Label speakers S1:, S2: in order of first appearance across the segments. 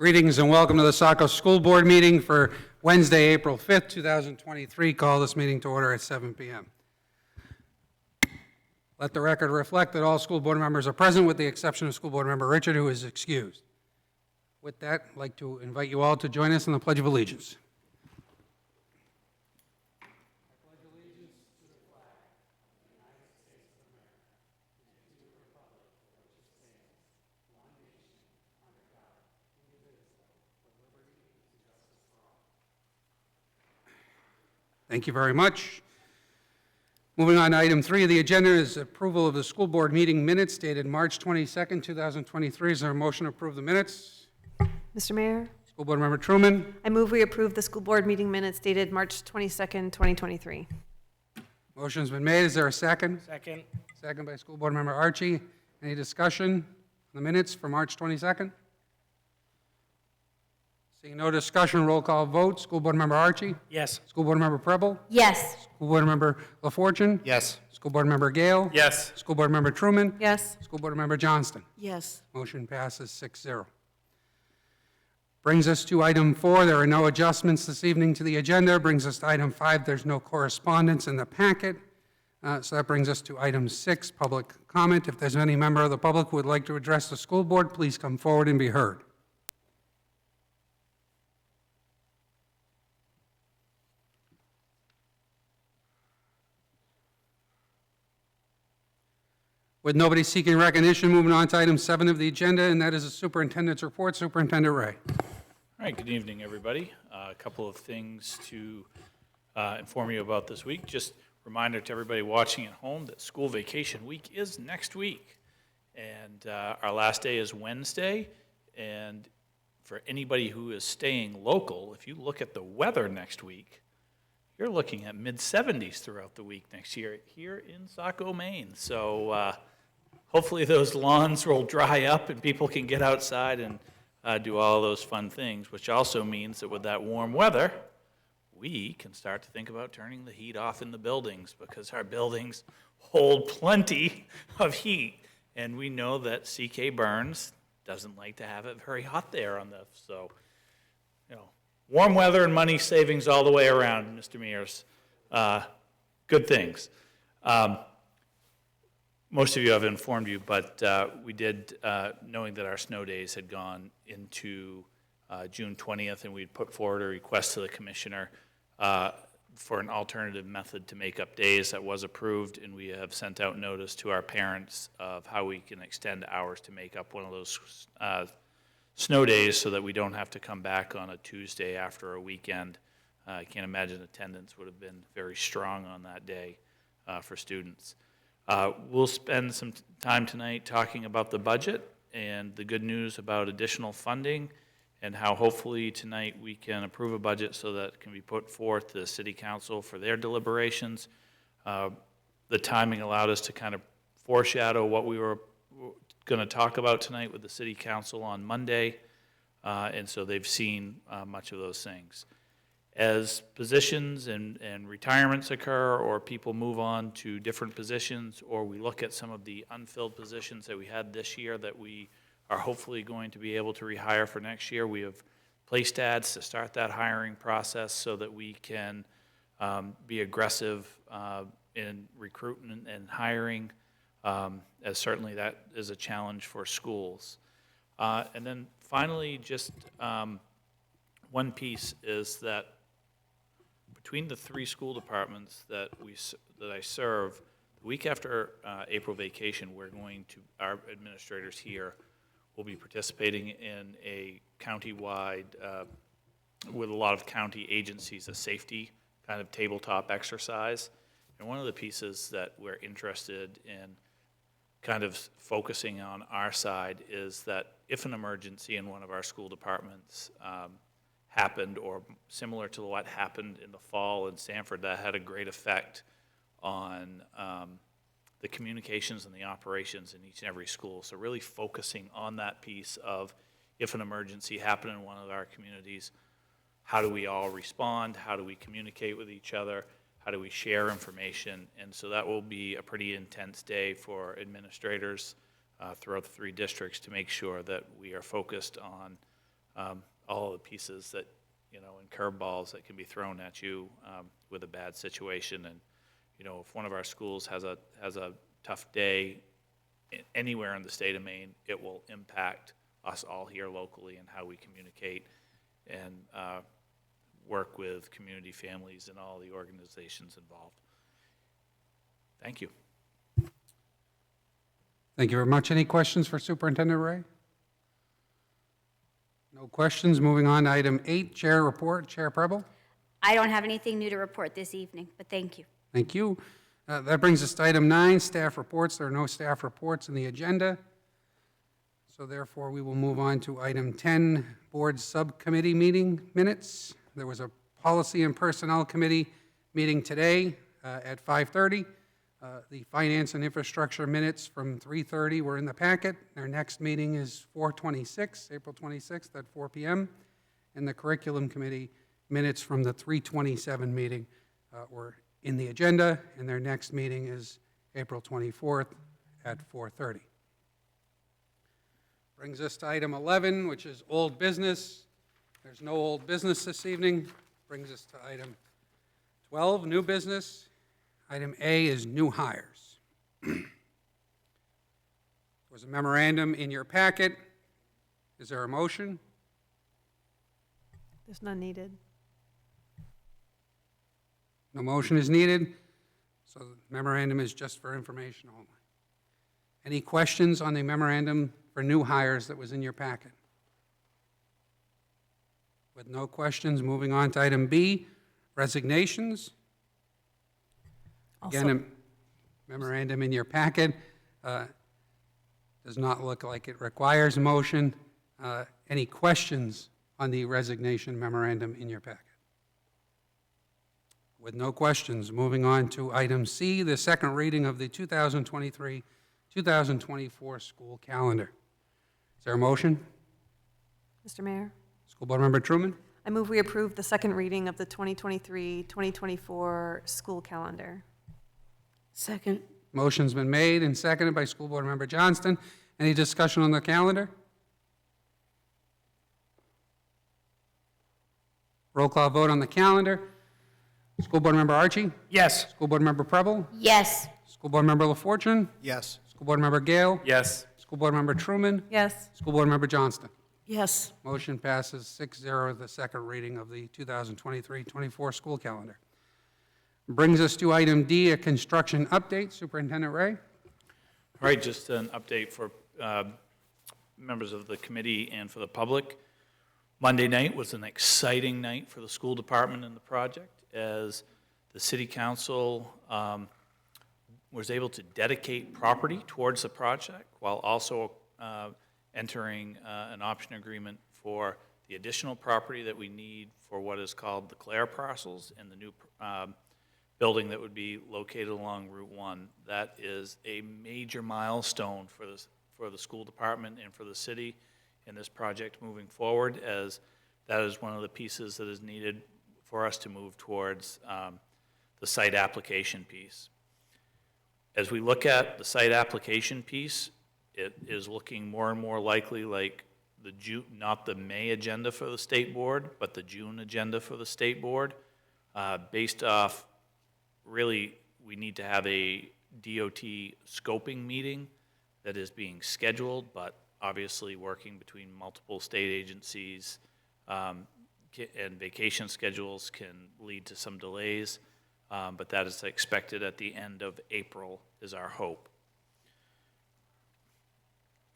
S1: Greetings and welcome to the Saco School Board meeting for Wednesday, April 5th, 2023. Call this meeting to order at 7 p.m. Let the record reflect that all school board members are present with the exception of School Board Member Richard, who is excused. With that, I'd like to invite you all to join us in the Pledge of Allegiance. Thank you very much. Moving on to item 3 of the agenda is approval of the school board meeting minutes dated March 22nd, 2023. Is there a motion to approve the minutes?
S2: Mr. Mayor,
S1: School Board Member Truman.
S2: I move we approve the school board meeting minutes dated March 22nd, 2023.
S1: Motion's been made. Is there a second?
S3: Second.
S1: Second by School Board Member Archie. Any discussion on the minutes for March 22nd? Seeing no discussion, roll call vote. School Board Member Archie?
S3: Yes.
S1: School Board Member Preble?
S2: Yes.
S1: School Board Member LaFortune?
S3: Yes.
S1: School Board Member Gale?
S3: Yes.
S1: School Board Member Truman?
S2: Yes.
S1: School Board Member Johnston?
S2: Yes.
S1: Motion passes 6-0. Brings us to item 4. There are no adjustments this evening to the agenda. Brings us to item 5. There's no correspondence in the packet. So that brings us to item 6, public comment. If there's any member of the public who would like to address the school board, please come forward and be heard. With nobody seeking recognition, moving on to item 7 of the agenda, and that is the superintendent's report. Superintendent Ray.
S4: All right, good evening, everybody. A couple of things to inform you about this week. Just reminder to everybody watching at home that school vacation week is next week. And our last day is Wednesday. And for anybody who is staying local, if you look at the weather next week, you're looking at mid-70s throughout the week next year here in Saco, Maine. So hopefully those lawns will dry up and people can get outside and do all those fun things, which also means that with that warm weather, we can start to think about turning the heat off in the buildings because our buildings hold plenty of heat. And we know that C.K. Burns doesn't like to have it very hot there on the, so, you know, warm weather and money savings all the way around, Mr. Mears. Good things. Most of you have informed you, but we did, knowing that our snow days had gone into June 20th, and we'd put forward a request to the commissioner for an alternative method to make up days. That was approved, and we have sent out notice to our parents of how we can extend hours to make up one of those snow days so that we don't have to come back on a Tuesday after a weekend. I can't imagine attendance would have been very strong on that day for students. We'll spend some time tonight talking about the budget and the good news about additional funding and how hopefully tonight we can approve a budget so that it can be put forth to the City Council for their deliberations. The timing allowed us to kind of foreshadow what we were going to talk about tonight with the City Council on Monday, and so they've seen much of those things. As positions and retirements occur or people move on to different positions or we look at some of the unfilled positions that we had this year that we are hopefully going to be able to rehire for next year, we have placed ads to start that hiring process so that we can be aggressive in recruitment and hiring, as certainly that is a challenge for schools. And then finally, just one piece is that between the 3 school departments that I serve, the week after April vacation, our administrators here will be participating in a county-wide, with a lot of county agencies, a safety kind of tabletop exercise. And one of the pieces that we're interested in kind of focusing on our side is that if an emergency in one of our school departments happened, or similar to what happened in the fall in Sanford, that had a great effect on the communications and the operations in each and every school. So really focusing on that piece of if an emergency happened in one of our communities, how do we all respond? How do we communicate with each other? How do we share information? And so that will be a pretty intense day for administrators throughout the 3 districts to make sure that we are focused on all of the pieces that, and curveballs that can be thrown at you with a bad situation. And, if one of our schools has a tough day anywhere in the state of Maine, it will impact us all here locally and how we communicate and work with community families and all the organizations involved. Thank you.
S1: Thank you very much. Any questions for Superintendent Ray? No questions. Moving on to item 8, Chair Report. Chair Preble.
S3: I don't have anything new to report this evening, but thank you.
S1: Thank you. That brings us to item 9, Staff Reports. There are no staff reports in the agenda. So therefore, we will move on to item 10, Board Subcommittee meeting minutes. There was a Policy and Personnel Committee meeting today at 5:30. The Finance and Infrastructure minutes from 3:30 were in the packet. Their next meeting is April 26th at 4 p.m. And the Curriculum Committee minutes from the 3:27 meeting were in the agenda, and their next meeting is April 24th at 4:30. Brings us to item 11, which is old business. There's no old business this evening. Brings us to item 12, new business. Item A is new hires. There was a memorandum in your packet. Is there a motion?
S2: There's none needed.
S1: No motion is needed, so the memorandum is just for information only. Any questions on the memorandum for new hires that was in your packet? With no questions, moving on to item B, resignations. Again, a memorandum in your packet does not look like it requires a motion. Any questions on the resignation memorandum in your packet? With no questions, moving on to item C, the second reading of the 2023-2024 school calendar. Is there a motion?
S2: Mr. Mayor,
S1: School Board Member Truman?
S2: I move we approve the second reading of the 2023-2024 school calendar.
S3: Second.
S1: Motion's been made and seconded by School Board Member Johnston. Any discussion on the calendar? Roll call vote on the calendar. School Board Member Archie?
S5: Yes.
S1: School Board Member Preble?
S3: Yes.
S1: School Board Member LaFortune?
S5: Yes.
S1: School Board Member Gale?
S5: Yes.
S1: School Board Member Truman?
S2: Yes.
S1: School Board Member Johnston?
S3: Yes.
S1: Motion passes 6-0, the second reading of the 2023-24 school calendar. Brings us to item D, a construction update. Superintendent Ray?
S4: All right, just an update for members of the committee and for the public. Monday night was an exciting night for the school department and the project, as the city council was able to dedicate property towards the project while also entering an option agreement for the additional property that we need for what is called the Clare parcels and the new building that would be located along Route 1. That is a major milestone for the school department and for the city in this project moving forward, as that is one of the pieces that is needed for us to move towards the site application piece. As we look at the site application piece, it is looking more and more likely like the June, not the May agenda for the state board, but the June agenda for the state board, based off, really, we need to have a DOT scoping meeting that is being scheduled, but obviously working between multiple state agencies and vacation schedules can lead to some delays, but that is expected at the end of April is our hope.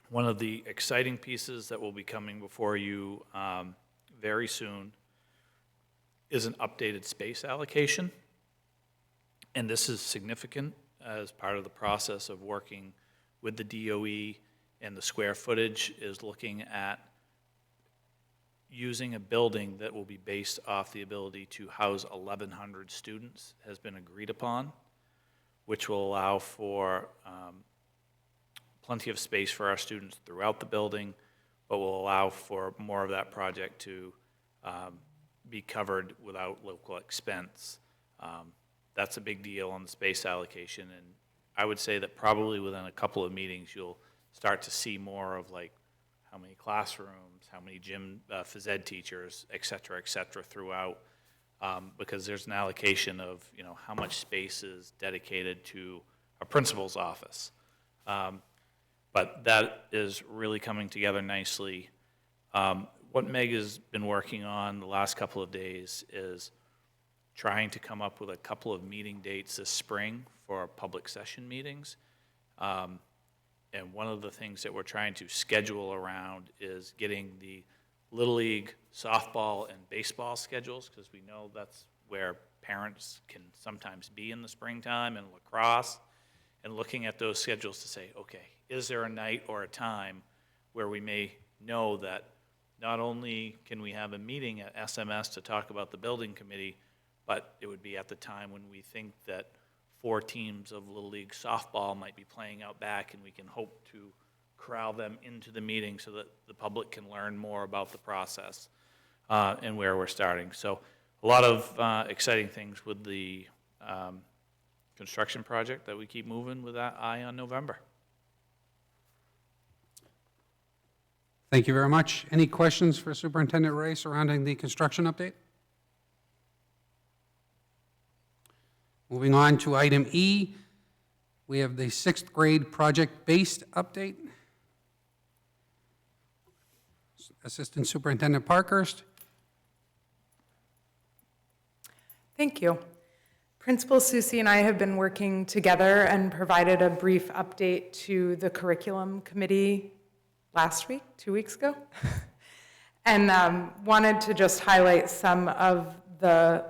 S4: One of the exciting pieces that will be coming before you very soon is an updated space allocation. And this is significant as part of the process of working with the DOE, and the square footage is looking at using a building that will be based off the ability to house 1,100 students has been agreed upon, which will allow for plenty of space for our students throughout the building, but will allow for more of that project to be covered without local expense. That's a big deal on the space allocation, and I would say that probably within a couple of meetings, you'll start to see more of like how many classrooms, how many gym, phys ed teachers, et cetera, throughout, because there's an allocation of, how much space is dedicated to a principal's office. But that is really coming together nicely. What Meg has been working on the last couple of days is trying to come up with a couple of meeting dates this spring for our public session meetings. And one of the things that we're trying to schedule around is getting the Little League softball and baseball schedules, because we know that's where parents can sometimes be in the springtime, and lacrosse, and looking at those schedules to say, okay, is there a night or a time where we may know that not only can we have a meeting at SMS to talk about the building committee, but it would be at the time when we think that 4 teams of Little League softball might be playing out back, and we can hope to corral them into the meeting so that the public can learn more about the process and where we're starting. So a lot of exciting things with the construction project that we keep moving with that eye on November.
S1: Thank you very much. Any questions for Superintendent Ray surrounding the construction update? Moving on to item E, we have the 6th grade project-based update. Assistant Superintendent Parkhurst.
S5: Thank you. Principal Susie and I have been working together and provided a brief update to the curriculum committee last week, 2 weeks ago, and wanted to just highlight some of the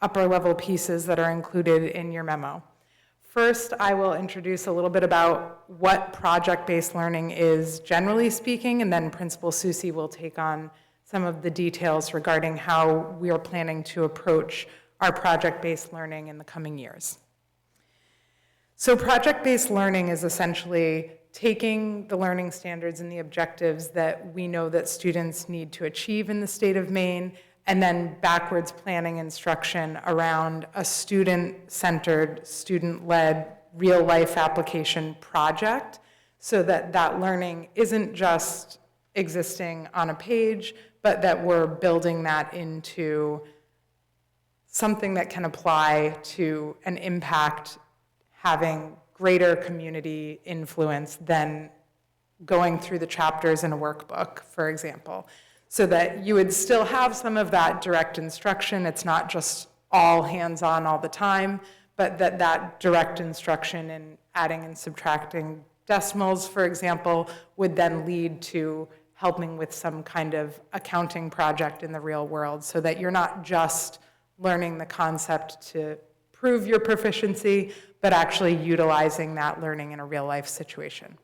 S5: upper level pieces that are included in your memo. First, I will introduce a little bit about what project-based learning is generally speaking, and then Principal Susie will take on some of the details regarding how we are planning to approach our project-based learning in the coming years. So project-based learning is essentially taking the learning standards and the objectives that we know that students need to achieve in the state of Maine, and then backwards planning instruction around a student-centered, student-led, real-life application project, so that that learning isn't just existing on a page, but that we're building that into something that can apply to an impact having greater community influence than going through the chapters in a workbook, for example. So that you would still have some of that direct instruction. It's not just all hands-on all the time, but that direct instruction in adding and subtracting decimals, for example, would then lead to helping with some kind of accounting project in the real world, so that you're not just learning the concept to prove your proficiency, but actually utilizing that learning in a real-life situation.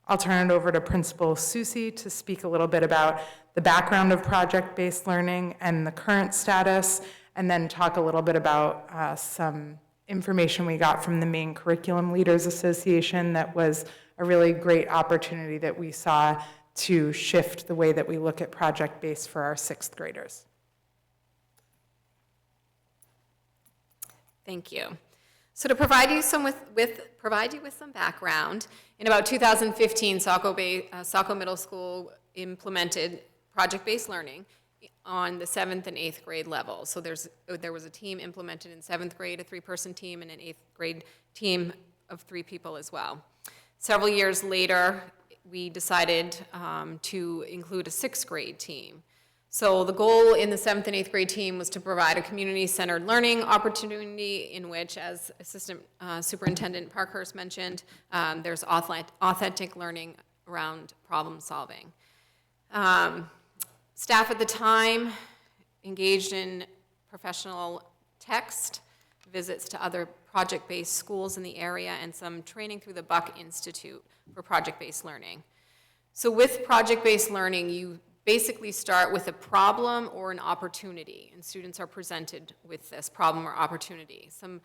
S5: I'll turn it over to Principal Susie to speak a little bit about the background of project-based learning and the current status, and then talk a little bit about some information we got from the Maine Curriculum Leaders Association that was a really great opportunity that we saw to shift the way that we look at project-based for our 6th graders.
S2: Thank you. So to provide you with some background, in about 2015, Saco Middle School implemented project-based learning on the 7th and 8th grade level. So there was a team implemented in 7th grade, a 3-person team, and an 8th grade team of 3 people as well. Several years later, we decided to include a 6th grade team. So the goal in the 7th and 8th grade team was to provide a community-centered learning opportunity in which, as Assistant Superintendent Parkhurst mentioned, there's authentic learning around problem solving. Staff at the time engaged in professional text, visits to other project-based schools in the area, and some training through the Buck Institute for project-based learning. So with project-based learning, you basically start with a problem or an opportunity, and students are presented with this problem or opportunity. Some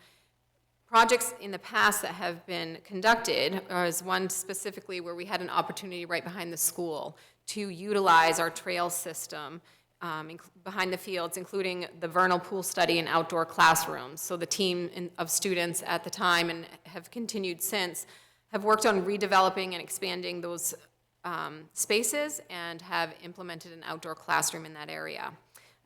S2: projects in the past that have been conducted is one specifically where we had an opportunity right behind the school to utilize our trail system behind the fields, including the vernal pool study and outdoor classrooms. So the team of students at the time, and have continued since, have worked on redeveloping and expanding those spaces and have implemented an outdoor classroom in that area.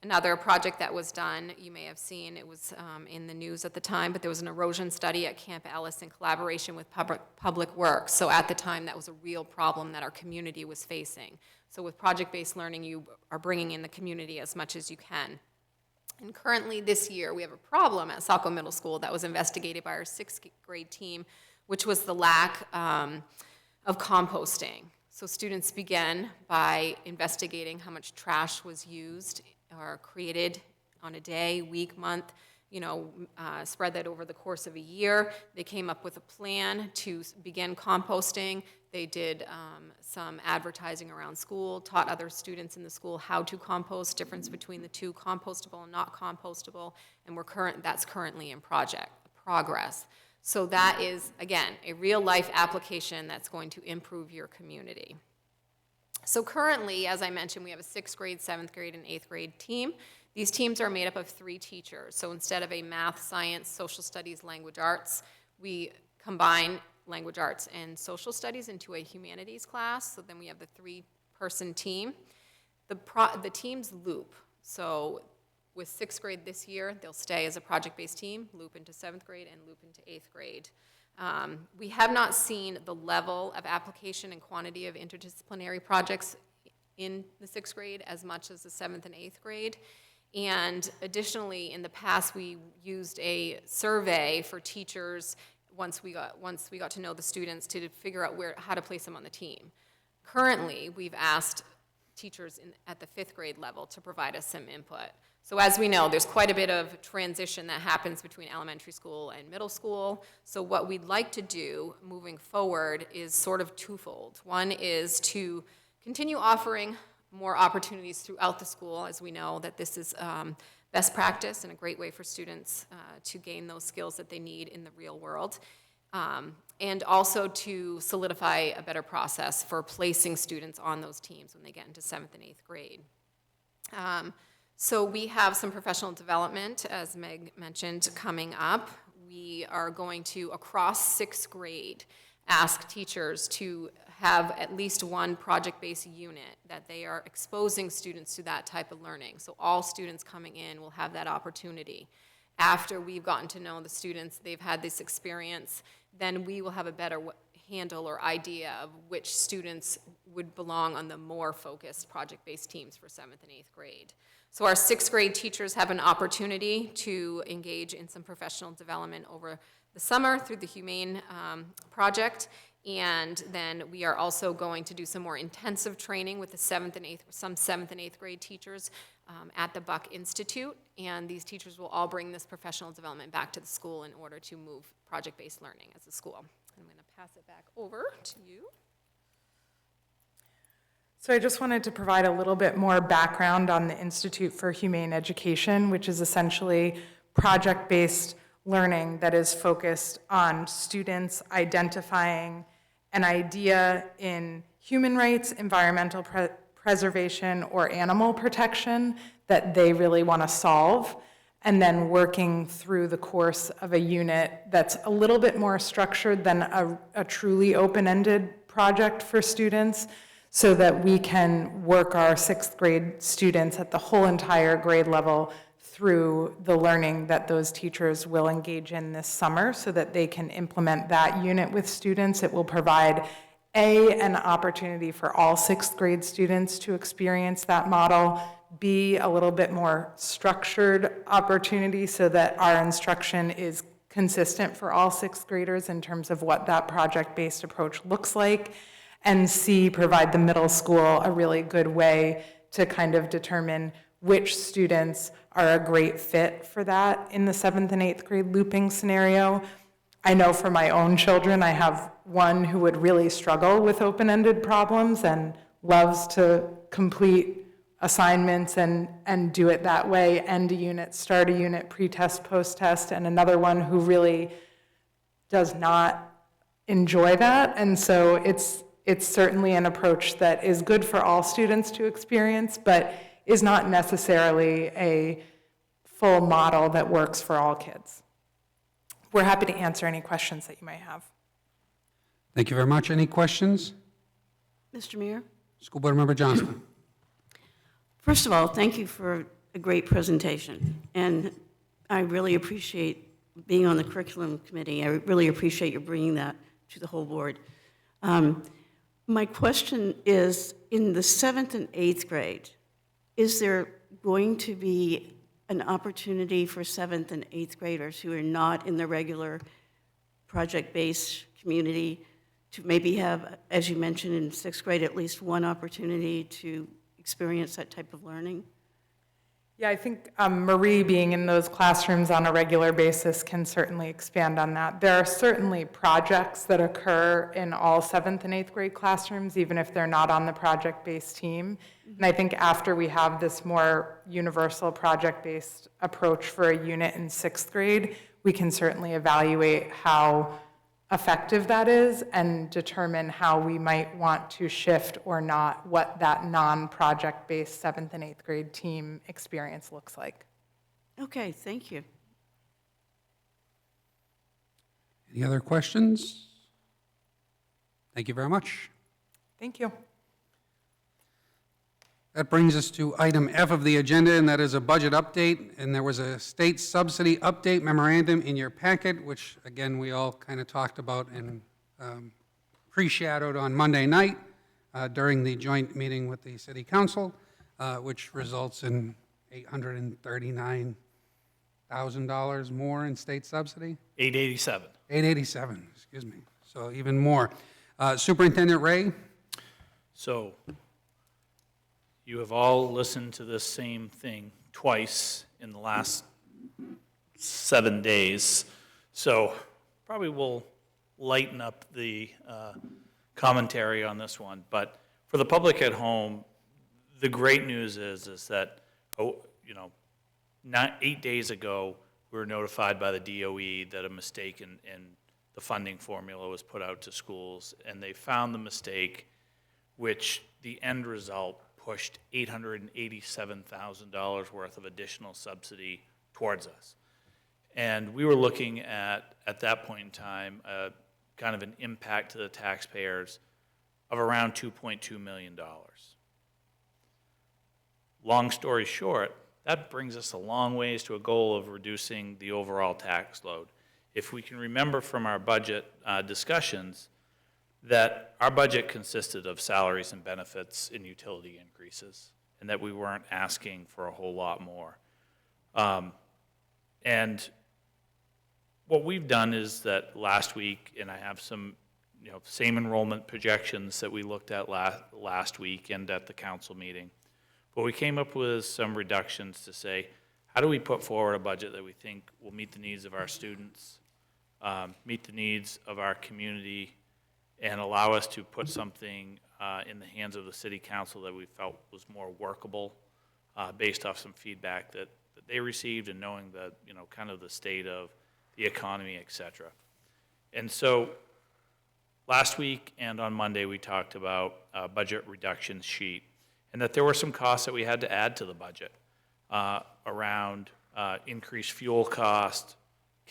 S2: Another project that was done, you may have seen, it was in the news at the time, but there was an erosion study at Camp Ellis in collaboration with Public Works. So at the time, that was a real problem that our community was facing. So with project-based learning, you are bringing in the community as much as you can. And currently this year, we have a problem at Saco Middle School that was investigated by our 6th grade team, which was the lack of composting. So students began by investigating how much trash was used or created on a day, week, month, spread that over the course of a year. They came up with a plan to begin composting. They did some advertising around school, taught other students in the school how to compost, difference between the two, compostable and not compostable, and that's currently in progress. So that is, again, a real-life application that's going to improve your community. So currently, as I mentioned, we have a 6th grade, 7th grade, and 8th grade team. These teams are made up of 3 teachers. So instead of a math, science, social studies, language arts, we combine language arts and social studies into a humanities class. So then we have the 3-person team. The teams loop. So with 6th grade this year, they'll stay as a project-based team, loop into 7th grade, and loop into 8th grade. We have not seen the level of application and quantity of interdisciplinary projects in the 6th grade as much as the 7th and 8th grade. And additionally, in the past, we used a survey for teachers once we got to know the students to figure out how to place them on the team. Currently, we've asked teachers at the 5th grade level to provide us some input. So as we know, there's quite a bit of transition that happens between elementary school and middle school. So what we'd like to do moving forward is sort of twofold. One is to continue offering more opportunities throughout the school, as we know that this is best practice and a great way for students to gain those skills that they need in the real world. And also to solidify a better process for placing students on those teams when they get into 7th and 8th grade. So we have some professional development, as Meg mentioned, coming up. We are going to, across 6th grade, ask teachers to have at least one project-based unit that they are exposing students to that type of learning. So all students coming in will have that opportunity. After we've gotten to know the students, they've had this experience, then we will have a better handle or idea of which students would belong on the more focused project-based teams for 7th and 8th grade. So our 6th grade teachers have an opportunity to engage in some professional development over the summer through the Humane project. And then we are also going to do some more intensive training with the 7th and 8th grade teachers at the Buck Institute. And these teachers will all bring this professional development back to the school in order to move project-based learning as a school. I'm going to pass it back over to you.
S5: So I just wanted to provide a little bit more background on the Institute for Humane Education, which is essentially project-based learning that is focused on students identifying an idea in human rights, environmental preservation, or animal protection that they really want to solve, and then working through the course of a unit that's a little bit more structured than a truly open-ended project for students, so that we can work our 6th grade students at the whole entire grade level through the learning that those teachers will engage in this summer so that they can implement that unit with students. It will provide an opportunity for all 6th grade students to experience that model, B, a little bit more structured opportunity so that our instruction is consistent for all 6th graders in terms of what that project-based approach looks like, and C, provide the middle school a really good way to kind of determine which students are a great fit for that in the 7th and 8th grade looping scenario. I know for my own children, I have one who would really struggle with open-ended problems and loves to complete assignments and do it that way, end a unit, start a unit, pre-test, post-test, and another one who really does not enjoy that. And so it's certainly an approach that is good for all students to experience, but is not necessarily a full model that works for all kids. We're happy to answer any questions that you might have.
S1: Thank you very much. Any questions?
S6: Mr. Mayor,
S1: School Board Member Johnston.
S6: first of all, thank you for a great presentation. And I really appreciate being on the curriculum committee. I really appreciate you bringing that to the whole board. My question is, in the 7th and 8th grade, is there going to be an opportunity for 7th and 8th graders who are not in the regular project-based community to maybe have, as you mentioned in 6th grade, at least one opportunity to experience that type of learning?
S5: Yeah, I think Marie being in those classrooms on a regular basis can certainly expand on that. There are certainly projects that occur in all 7th and 8th grade classrooms, even if they're not on the project-based team. And I think after we have this more universal project-based approach for a unit in 6th grade, we can certainly evaluate how effective that is and determine how we might want to shift or not what that non-project-based 7th and 8th grade team experience looks like.
S6: Okay, thank you.
S1: Any other questions? Thank you very much.
S5: Thank you.
S1: That brings us to item F of the agenda, and that is a budget update. And there was a state subsidy update memorandum in your packet, which, again, we all kind of talked about and pre-shadowed on Monday night during the joint meeting with the city council, which results in $839,000 more in state subsidy.
S4: 887.
S1: 887, excuse me. So even more. Superintendent Ray?
S4: So you have all listened to this same thing twice in the last 7 days. So probably we'll lighten up the commentary on this one. But for the public at home, the great news is that, 8 days ago, we were notified by the DOE that a mistake in the funding formula was put out to schools, and they found the mistake, which the end result pushed $887,000 worth of additional subsidy towards us. And we were looking at that point in time, kind of an impact to the taxpayers of around $2.2 million. Long story short, that brings us a long ways to a goal of reducing the overall tax load. If we can remember from our budget discussions, that our budget consisted of salaries and benefits and utility increases, and that we weren't asking for a whole lot more. And what we've done is that last week, and I have some, same enrollment projections that we looked at last week and at the council meeting, but we came up with some reductions to say, how do we put forward a budget that we think will meet the needs of our students, meet the needs of our community, and allow us to put something in the hands of the city council that we felt was more workable based off some feedback that they received and knowing that, kind of the state of the economy, et cetera. And so last week and on Monday, we talked about a budget reduction sheet and that there were some costs that we had to add to the budget around increased fuel cost,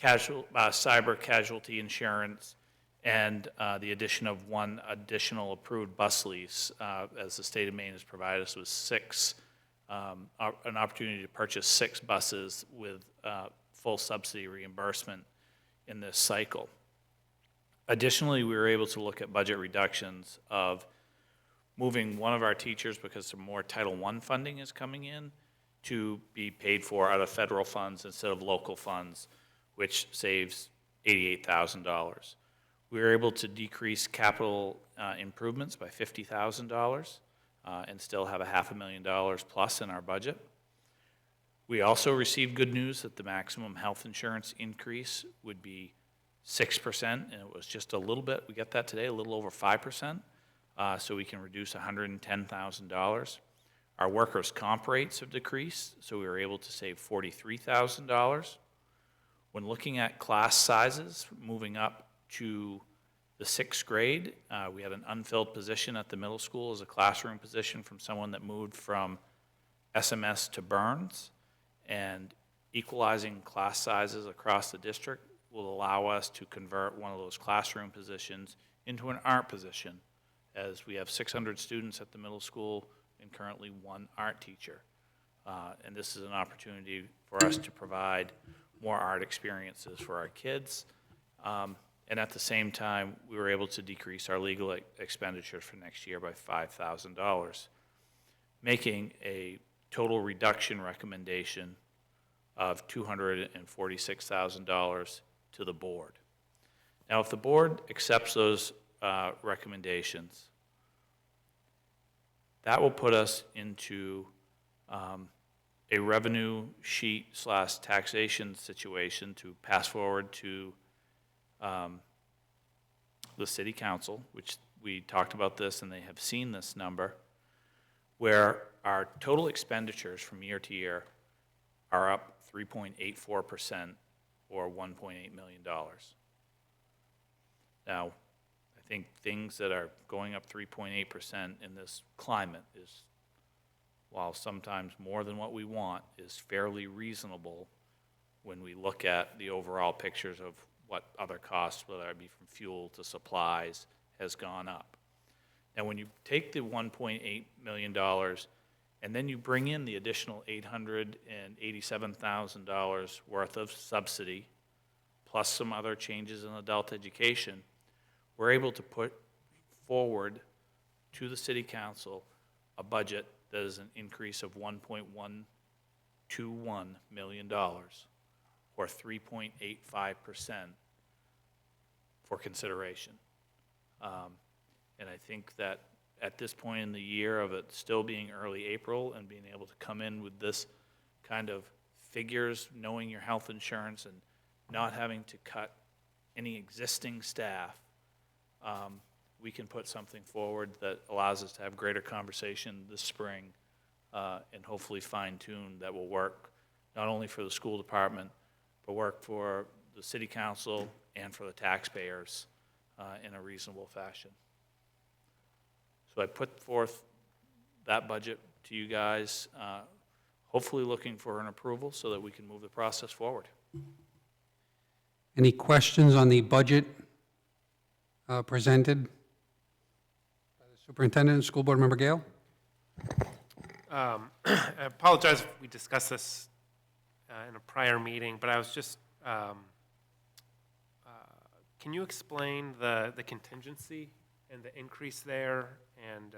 S4: cyber casualty insurance, and the addition of one additional approved bus lease, as the state of Maine has provided us with an opportunity to purchase 6 buses with full subsidy reimbursement in this cycle. Additionally, we were able to look at budget reductions of moving one of our teachers, because some more Title I funding is coming in, to be paid for out of federal funds instead of local funds, which saves $88,000. We were able to decrease capital improvements by $50,000 and still have $500,000 plus in our budget. We also received good news that the maximum health insurance increase would be 6%, and it was just a little bit. We got that today, a little over 5%, so we can reduce $110,000. Our workers' comp rates have decreased, so we were able to save $43,000. When looking at class sizes, moving up to the 6th grade, we had an unfilled position at the middle school as a classroom position from someone that moved from SMS to Burns, and equalizing class sizes across the district will allow us to convert one of those classroom positions into an art position as we have 600 students at the middle school and currently one art teacher. And this is an opportunity for us to provide more art experiences for our kids. And at the same time, we were able to decrease our legal expenditures for next year by $5,000, making a total reduction recommendation of $246,000 to the board. Now, if the board accepts those recommendations, that will put us into a revenue sheet / taxation situation to pass forward to the city council, which we talked about this and they have seen this number, where our total expenditures from year to year are up 3.84% or $1.8 million. Now, I think things that are going up 3.8% in this climate is, while sometimes more than what we want, is fairly reasonable when we look at the overall pictures of what other costs, whether it be from fuel to supplies, has gone up. Now, when you take the $1.8 million and then you bring in the additional $887,000 worth of subsidy, plus some other changes in adult education, we're able to put forward to the city council a budget that is an increase of $1.121 million, or 3.85% for consideration. And I think that at this point in the year of it still being early April and being able to come in with this kind of figures, knowing your health insurance and not having to cut any existing staff, we can put something forward that allows us to have greater conversation this spring and hopefully fine-tune that will work not only for the school department, but work for the city council and for the taxpayers in a reasonable fashion. So I put forth that budget to you guys, hopefully looking for an approval so that we can move the process forward.
S1: Any questions on the budget presented by the superintendent and school board member Gale?
S7: I apologize if we discussed this in a prior meeting, but I was just, can you explain the contingency and the increase there and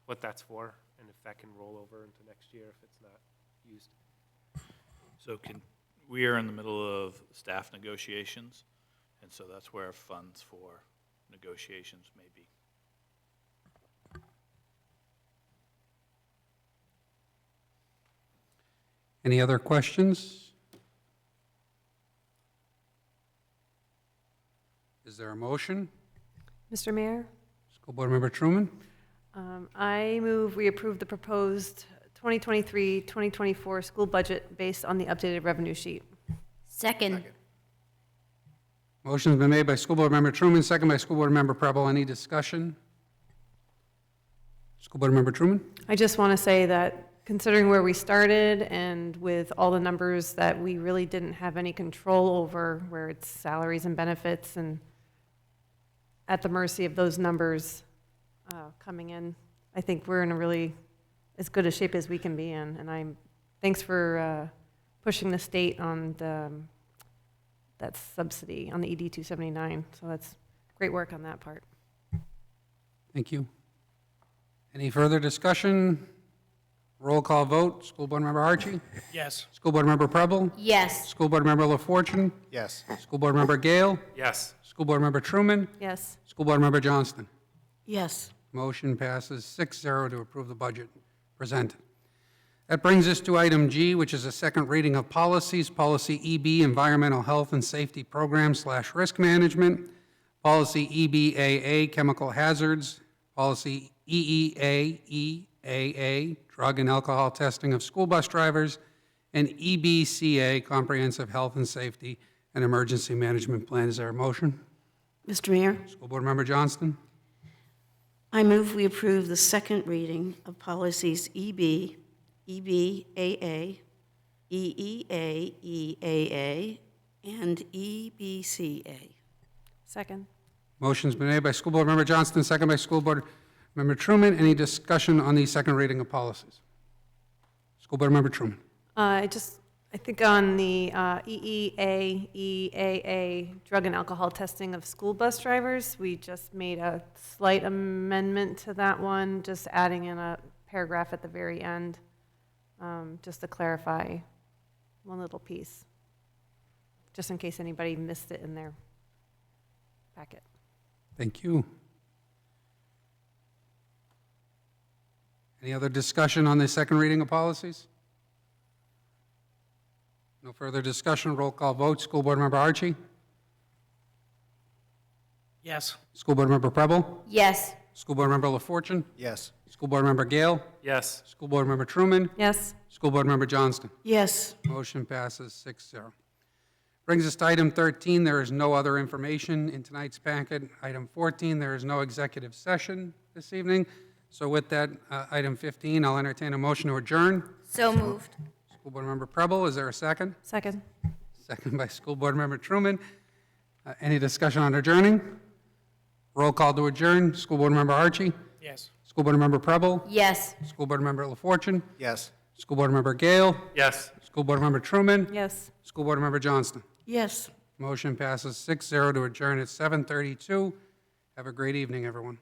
S7: what that's for, and if that can roll over into next year if it's not used?
S4: So we are in the middle of staff negotiations, and so that's where funds for negotiations may be.
S1: Any other questions? Is there a motion?
S8: Mr. Mayor,
S1: School board member Truman?
S8: I move we approve the proposed 2023-2024 school budget based on the updated revenue sheet.
S3: Second.
S1: Motion's been made by school board member Truman, second by school board member Preble. Any discussion? School board member Truman?
S8: I just want to say that considering where we started and with all the numbers that we really didn't have any control over, where it's salaries and benefits and at the mercy of those numbers coming in, I think we're in a really as good a shape as we can be in. And thanks for pushing the state on that subsidy on the ED 279. So that's great work on that part.
S1: Thank you. Any further discussion? Roll call vote. School board member Archie?
S7: Yes.
S1: School board member Preble?
S3: Yes.
S1: School board member LaFortune?
S7: Yes.
S1: School board member Gale?
S7: Yes.
S1: School board member Truman?
S8: Yes.
S1: School board member Johnston?
S6: Yes.
S1: Motion passes 6-0 to approve the budget presented. That brings us to item G, which is a second reading of policies. Policy EB, Environmental Health and Safety Program / Risk Management. Policy EBAA, Chemical Hazards. Policy EEAA, Drug and Alcohol Testing of School Bus Drivers. And EBCA, Comprehensive Health and Safety and Emergency Management Plan. Is there a motion?
S6: Mr. Mayor,
S1: School Board Member Johnston?
S6: I move we approve the second reading of policies EB, EBAA, EEA, EAA, and EBCA.
S8: Second.
S1: Motion's been made by School Board Member Johnston, second by School Board Member Truman. Any discussion on the second reading of policies? School Board Member Truman.
S8: I think on the EEA, EAA, drug and alcohol testing of school bus drivers, we just made a slight amendment to that one, just adding in a paragraph at the very end, just to clarify one little piece, just in case anybody missed it in their packet.
S1: Thank you. Any other discussion on the second reading of policies? No further discussion. Roll call vote. School Board Member Archie?
S9: Yes.
S1: School Board Member Preble?
S3: Yes.
S1: School Board Member LaFortune?
S9: Yes.
S1: School Board Member Gale?
S7: Yes.
S1: School Board Member Truman?
S8: Yes?
S1: School Board Member Johnston?
S6: Yes.
S1: Motion passes 6-0. Brings us to item 13. There is no other information in tonight's packet. Item 14, there is no executive session this evening. So with that, item 15, I'll entertain a motion to adjourn.
S3: So moved.
S1: School Board Member Preble, is there a second?
S8: Second?
S1: Second by School Board Member Truman. Any discussion on adjourning? Roll call to adjourn. School Board Member Archie?
S9: Yes.
S1: School Board Member Preble?
S3: Yes.
S1: School Board Member LaFortune?
S9: Yes.
S1: School Board Member Gale?
S7: Yes.
S1: School Board Member Truman?
S8: Yes.
S1: School Board Member Johnston?
S6: Yes.
S1: Motion passes 6-0 to adjourn at 7:32. Have a great evening, everyone.